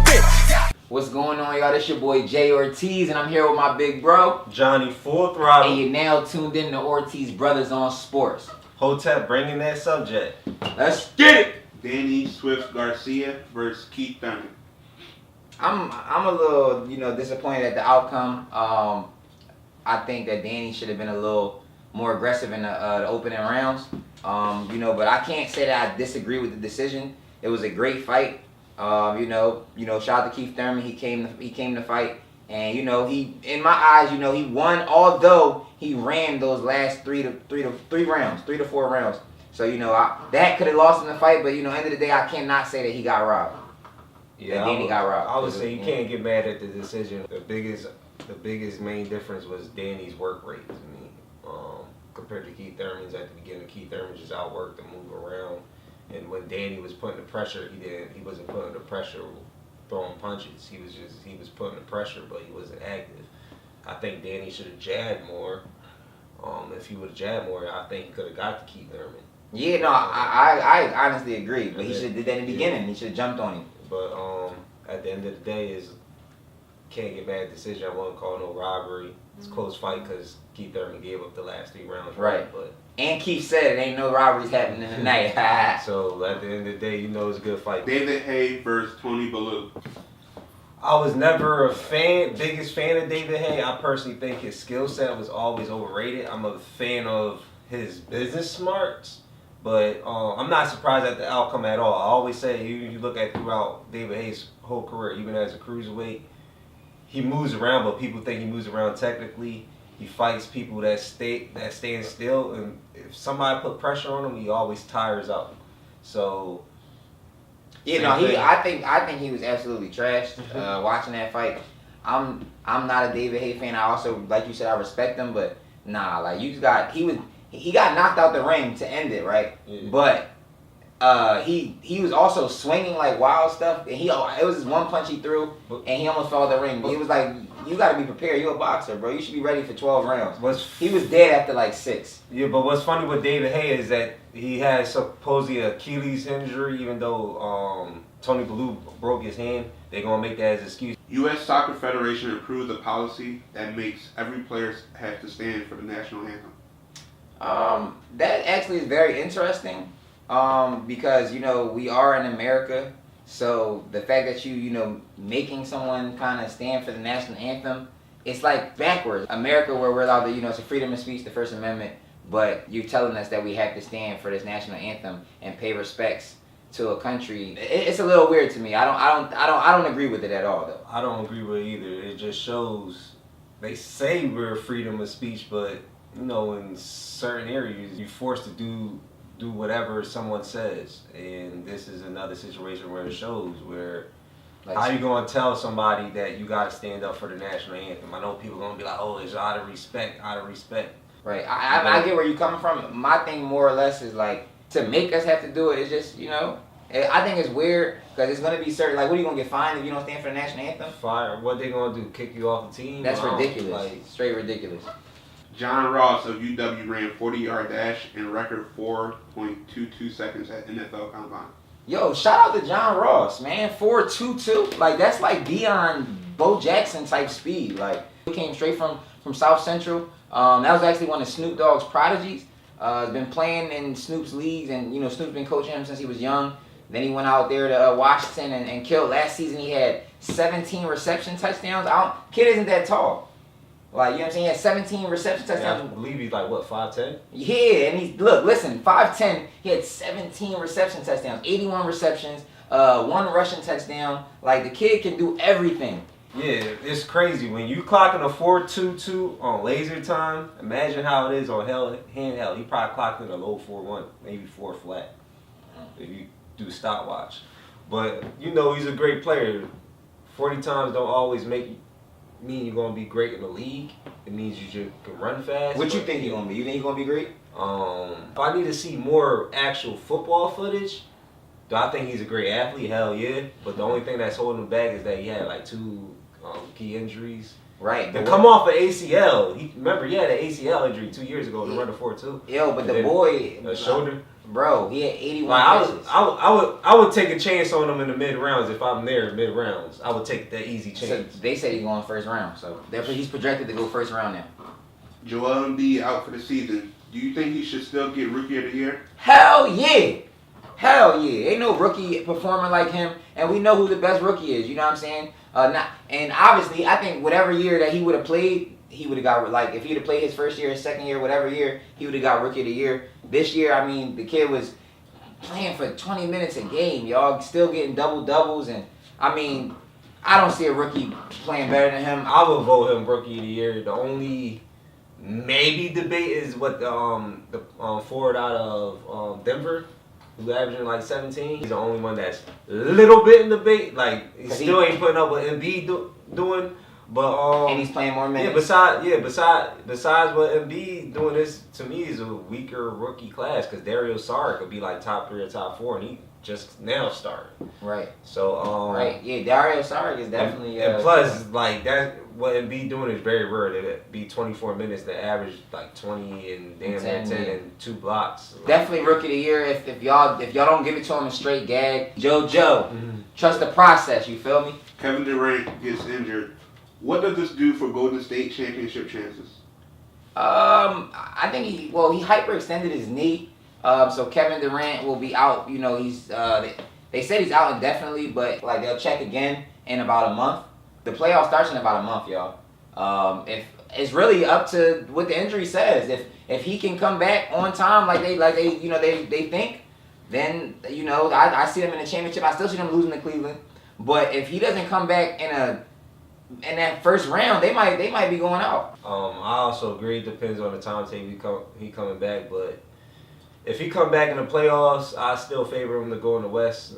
bitch. What's going on, y'all? This your boy Jay Ortiz, and I'm here with my big bro Johnny Full Throttle. And you're now tuned in to Ortiz Brothers on Sports. Hotep bringing that subject. Let's get it. Danny Swift Garcia versus Keith Thurman. I'm a little, disappointed at the outcome. I think that Danny should have been a little more aggressive in the opening rounds. But I can't say that I disagree with the decision. It was a great fight. Shout out to Keith Thurman. He came to fight, and he, in my eyes, he won. Although he ran those last three to four rounds. So that could have lost him the fight. But end of the day, I cannot say that he got robbed. Yeah, Danny got robbed. I would say you can't get mad at the decision. The biggest main difference was Danny's work rate to me, compared to Keith Thurman's at the beginning. Keith Thurman just outworked and moved around. And when Danny was putting the pressure, he wasn't putting the pressure throwing punches. He was putting the pressure, but he wasn't active. I think Danny should have jabbed more. If he would have jabbed more, I think he could have got to Keith Thurman. Yeah, no, I honestly agree. But he should have did that in the beginning. He should have jumped on him. But at the end of the day, can't get mad at the decision. I won't call no robbery. It's a close fight because Keith Thurman gave up the last 3 rounds. Right. But Keith said it ain't no robberies happening tonight. So at the end of the day, it's a good fight. David Haye versus Tony Bellew. I was never biggest fan of David Haye. I personally think his skill set was always overrated. I'm a fan of his business smarts, but I'm not surprised at the outcome at all. I always say you look at throughout David Haye's whole career, even as a cruiserweight, he moves around, but people think he moves around technically. He fights people that stand still, and if somebody put pressure on him, he always tires out. So I think he was absolutely trashed. Watching that fight, I'm not a David Haye fan. I also, like you said, I respect him, but nah, like he got knocked out the ring to end it, right? Yeah. But he was also swinging like wild stuff, and it was just one punch he threw, and he almost fell out the ring. But it was like, you got to be prepared. You're a boxer, bro. You should be ready for 12 rounds. He was dead after like 6. Yeah, but what's funny with David Haye is that he had supposedly an Achilles injury, even though Tony Bellew broke his hand. They're gonna make that as an excuse. U.S. Soccer Federation approved a policy that makes every player have to stand for the national anthem. That actually is very interesting. Because we are in America, so the fact that you making someone kind of stand for the national anthem, it's like backwards. America, where we're allowed to, it's a freedom of speech, the First Amendment, but you're telling us that we have to stand for this national anthem and pay respects to a country. It's a little weird to me. I don't agree with it at all, though. I don't agree with it either. It just shows they say we're freedom of speech, but in certain areas you're forced to do whatever someone says, and this is another situation where it shows where how you gonna tell somebody that you gotta stand up for the national anthem? I know people gonna be like, oh, it's out of respect. Right. I get where you're coming from. My thing more or less is like, to make us have to do it is just, I think it's weird because it's gonna be certain, like, what are you gonna get fined if you don't stand for the national anthem? Fire. What they gonna do? Kick you off the team? That's ridiculous. Straight ridiculous. John Ross of UW ran 40-yard dash in record 4.22 seconds at NFL Combine. Yo, shout out to John Ross, man. 4.22. Like, that's like beyond Bo Jackson type speed. Like, he came straight from South Central. That was actually one of Snoop Dogg's prodigies. He's been playing in Snoop's leagues, and Snoop's been coaching him since he was young. Then he went out there to Washington and killed. Last season he had 17 reception touchdowns. Kid isn't that tall. Like, you know what I'm saying? He had 17 reception touchdowns. Yeah, I believe he's like, what, 5'10"? Yeah, and 5'10". He had 17 reception touchdowns, 81 receptions, 1 rushing touchdown. Like, the kid can do everything. Yeah, it's crazy. When you clocking a 4.22 on laser time, imagine how it is on handheld. He probably clocked in a low 4.1, maybe 4 flat, if you do stopwatch. But, he's a great player. 40 times don't always mean you're going to be great in the league. It means you can run fast. What you think you're going to be? You think you're going to be great? If I need to see more actual football footage, do I think he's a great athlete? Hell yeah. But the only thing that's holding him back is that he had like 2 key injuries. Right. To come off an ACL. He had an ACL injury 2 years ago to run a 4.2. Yo, but the boy... A shoulder. Bro, he had 81 Like catches. I would take a chance on him in the mid rounds if I'm there mid rounds. I would take that easy So chance. they said he's going first round, so therefore he's projected to go first round now. Joel Embiid out for the season. Do you think he should still get Rookie of the Year? Hell yeah. Hell yeah. Ain't no rookie performing like him, and we know who the best rookie is, you know what I'm saying? And obviously, I think whatever year that he would have played, he would have got, like, if he'd have played his first year, his second year, whatever year, he would have got Rookie of the Year. This year, I mean, the kid was playing for 20 minutes a game, y'all, still getting double-doubles, and, I mean, I don't see a rookie playing better than him. I would vote him Rookie of the Year. The only maybe debate is what the forward out of Denver, who's averaging like 17. He's the only one that's a little bit in debate. Like he still ain't putting up what Embiid doing, but and he's playing more minutes. Besides what Embiid doing, this to me is a weaker rookie class because Dario Saric could be like top 3 or top 4, and he just now started. Right. So right. Yeah, Dario Saric is definitely. And plus, like that, what Embiid doing is very rare. That be 24 minutes to average like 20 and damn 10 and 2 blocks. Definitely Rookie of the Year. If y'all don't give it to him a straight gag, Joe, trust the process. You feel me? Kevin Durant gets injured. What does this do for Golden State championship chances? I think he hyperextended his knee. So Kevin Durant will be out. You know, he's they said he's out indefinitely, but like they'll check again in about a month. The playoff starts in about a month, y'all. If it's really up to what the injury says. If he can come back on time like they think, then I see them in the championship. I still see them losing to Cleveland. But if he doesn't come back in that first round, they might be going out. I also agree. It depends on the timetable he coming back, but if he come back in the playoffs, I still favor him to go in the West.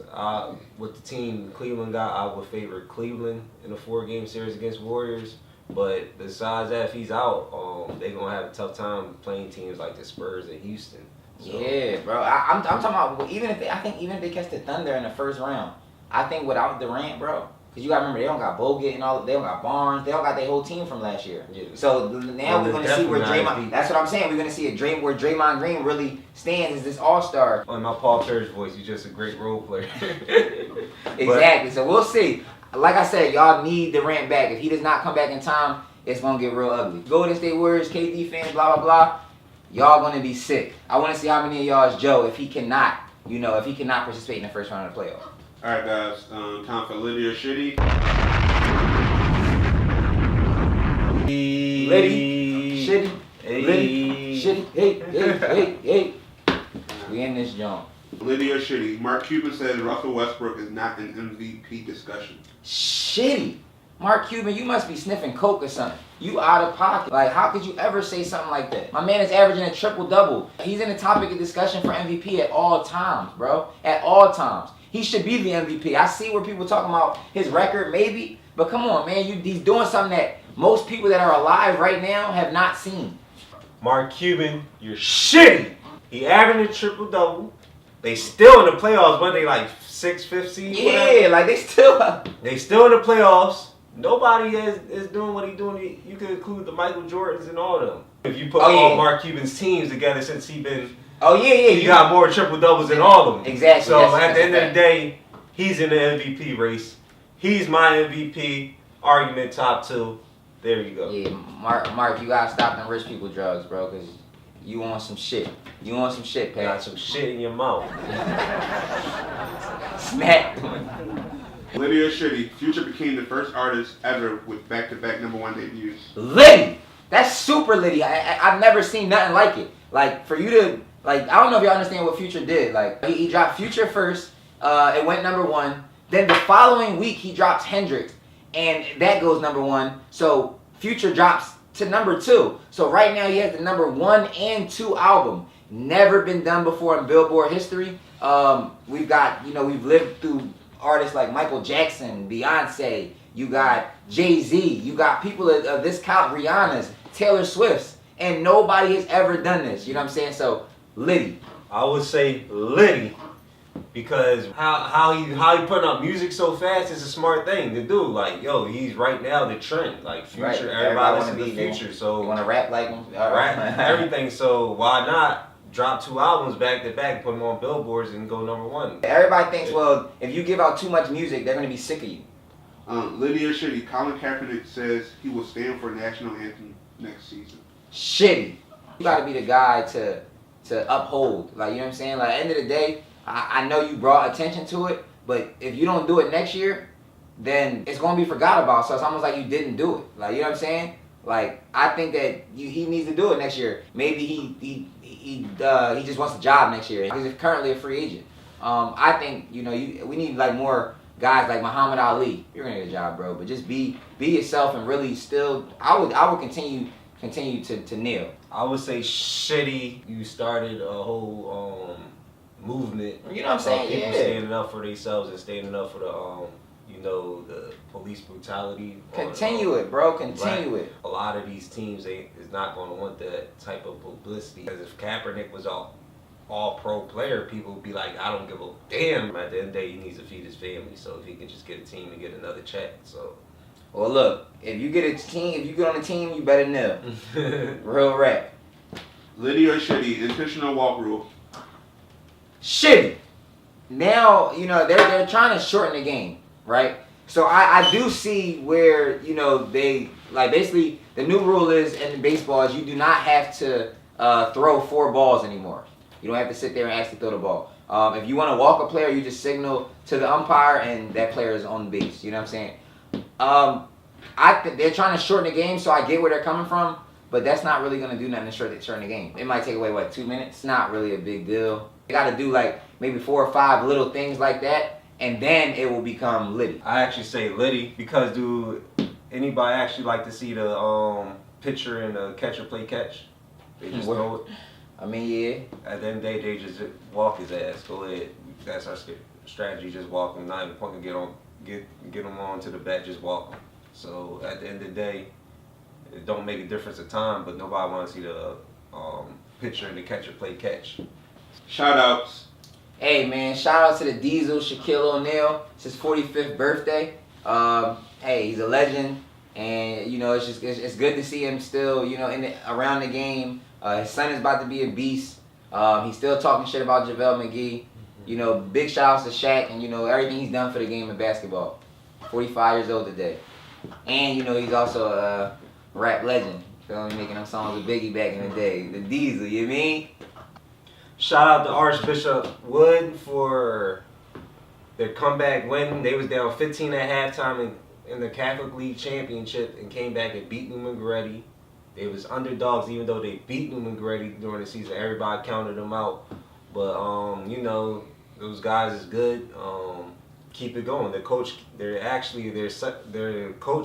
With the team Cleveland got, I would favor Cleveland in a 4-game series against Warriors. But besides that, if he's out, they're gonna have a tough time playing teams like the Spurs and Houston. So. Yeah, bro. I'm talking about even if they catch the Thunder in the first round, I think without Durant, bro. Because you got to remember, they don't got Bogut and all. They don't got Barnes. They don't got their whole team from last year. Yeah. So now we're going to see where Draymond. That's what I'm saying. We're going to see where Draymond Green really stands as this all-star. On my Paul Pierce voice, he's just a great role player. Exactly. So we'll see. Like I said, y'all need Durant back. If he does not come back in time, it's going to get real ugly. Golden State Warriors, KD fans, blah, blah, blah. Y'all going to be sick. I want to see how many of y'all is Joe if he cannot participate in the first round of the playoffs. All right, guys. Time for Liddy or Shitty. Liddy, Shitty, Liddy, Shitty. Hey. We in this joint. Liddy or Shitty. Mark Cuban says Russell Westbrook is not an MVP discussion. Shitty. Mark Cuban, you must be sniffing coke or something. You out of pocket. Like, how could you ever say something like that? My man is averaging a triple-double. He's in the topic of discussion for MVP at all times, bro. At all times. He should be the MVP. I see where people talking about his record, maybe. But come on, man. He's doing something that most people that are alive right now have not seen. Mark Cuban, you're shitty. He averaging a triple-double. They still in the playoffs, but they like 6th, 5th seed? Yeah, whatever. like They still in the playoffs. Nobody is doing what he's doing. You could include the Michael Jordans and all of them. If you put all Mark Cuban's teams together since he been... He got more triple-doubles than all of them. Exactly. So at the end of the day, he's in the MVP race. He's my MVP. Argument top 2. There you go. Yeah, Mark, you gotta stop them rich people drugs, bro, because you want some shit. You want some shit, Pat. You got some shit in your mouth. Smack. Liddy or Shitty. Future became the first artist ever with back-to-back #1 debuts. Liddy! That's super Liddy. I've never seen nothing like it. Like, for you to... Like, I don't know if y'all understand what Future did. Like, he dropped Future first. It went #1. Then the following week, he drops Hendrix. And that goes #1. So, Future drops to #2. So, right now, he has the #1 and 2 album. Never been done before in Billboard history. We've got, we've lived through artists like Michael Jackson, Beyonce. You got Jay-Z. You got people of this count, Rihanna's, Taylor Swift's. And nobody has ever done this. You know what I'm saying? So, Liddy. I would say Liddy because how he putting out music so fast is a smart thing to do. Like, yo, he's right now the trend. Like Future, right. everybody listen to Future. So you want to rap like him? Rap everything. So why not drop 2 albums back to back, put them on billboards, and go #1. Everybody thinks, well, if you give out too much music, they're gonna be sick of you. Lydia Shitty, Colin Kaepernick says he will stand for national anthem next season. Shitty. You gotta be the guy to uphold. Like, you know what I'm saying? Like, at the end of the day, I know you brought attention to it, but if you don't do it next year, then it's gonna be forgot about. So it's almost like you didn't do it. Like, you know what I'm saying? Like, I think that he needs to do it next year. Maybe he just wants a job next year. He's currently a free agent. I think, you know, we need like more guys like Muhammad Ali. You're gonna get a job, bro. But just be yourself and really still. I would continue to kneel. I would say Shitty. You started a whole movement. You know what I'm saying? People Yeah. standing up for themselves and standing up for the the police brutality. Continue it, bro. Continue it. A lot of these teams is not going to want that type of publicity. Because if Kaepernick was all pro player, people would be like, I don't give a damn. At the end of the day, he needs to feed his family. So if he can just get a team and get another check, so. Well, look, if you get on a team, you better know. Real rap. Lydia Shitty, intentional walk rule. Shitty. Now, you know, they're trying to shorten the game, right? So I do see where, you know, they, like, basically, the new rule is in baseball is you do not have to throw 4 balls anymore. You don't have to sit there and actually throw the ball. If you want to walk a player, you just signal to the umpire and that player is on base. You know what I'm saying? They're trying to shorten the game, so I get where they're coming from, but that's not really going to do nothing to shorten the game. It might take away, 2 minutes? It's not really a big deal. You got to do like maybe 4 or 5 little things like that, and then it will become litty. I actually say litty because do anybody actually like to see the pitcher and the catcher play catch? They just throw it. I mean, yeah. At the end of the day, they just walk his ass. Go ahead. That's our strategy. Just walk him. Not even point to get him on to the bat. Just walk him. So at the end of the day, it don't make a difference of time. But nobody wants to see the pitcher and the catcher play catch. Shout outs. Hey man, shout out to the Diesel, Shaquille O'Neal. It's his 45th birthday. Hey, he's a legend, and you know it's good to see him still, you know, around the game. His son is about to be a beast. He's still talking shit about JaVale McGee. You know, big shout outs to Shaq and you know everything he's done for the game of basketball. 45 years old today, and you know he's also a rap legend. Feel me? Making them songs with Biggie back in the day. The Diesel, you mean? Shout out to Archbishop Wood for their comeback win. They was down 15 at halftime in the Catholic League Championship and came back and beat New Magretti. They was underdogs even though they beat New Magretti during the season. Everybody counted them out. But, you know, those guys is good. Keep it going. Their coach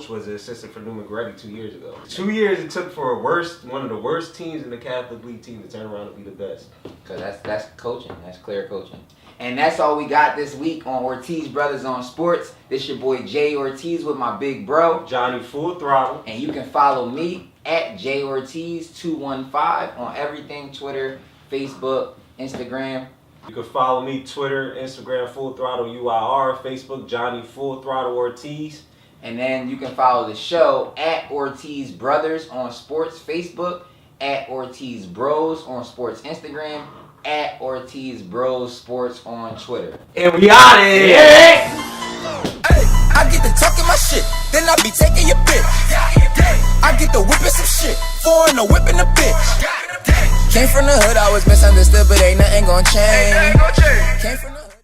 was the assistant for New Magretti 2 years ago. 2 years it took for one of the worst teams in the Catholic League team to turn around and be the best. Cause that's coaching. That's clear coaching. And that's all we got this week on Ortiz Brothers on Sports. This your boy Jay Ortiz with my big bro Johnny Full Throttle. And you can follow me at Jay Ortiz 215 on everything: Twitter, Facebook, Instagram. You can follow me Twitter, Instagram, Full Throttle UIR, Facebook, Johnny Full Throttle Ortiz. And then you can follow the show at Ortiz Brothers on Sports Facebook, at Ortiz Bros on Sports Instagram, at Ortiz Bros Sports on Twitter. And we out of here! Yeah. Hey, I get to talking my shit, then I be taking your bitch. I get to whipping some shit, foreign the whipping the bitch. Came from the hood, I was misunderstood, but ain't nothing gon' change. Came from the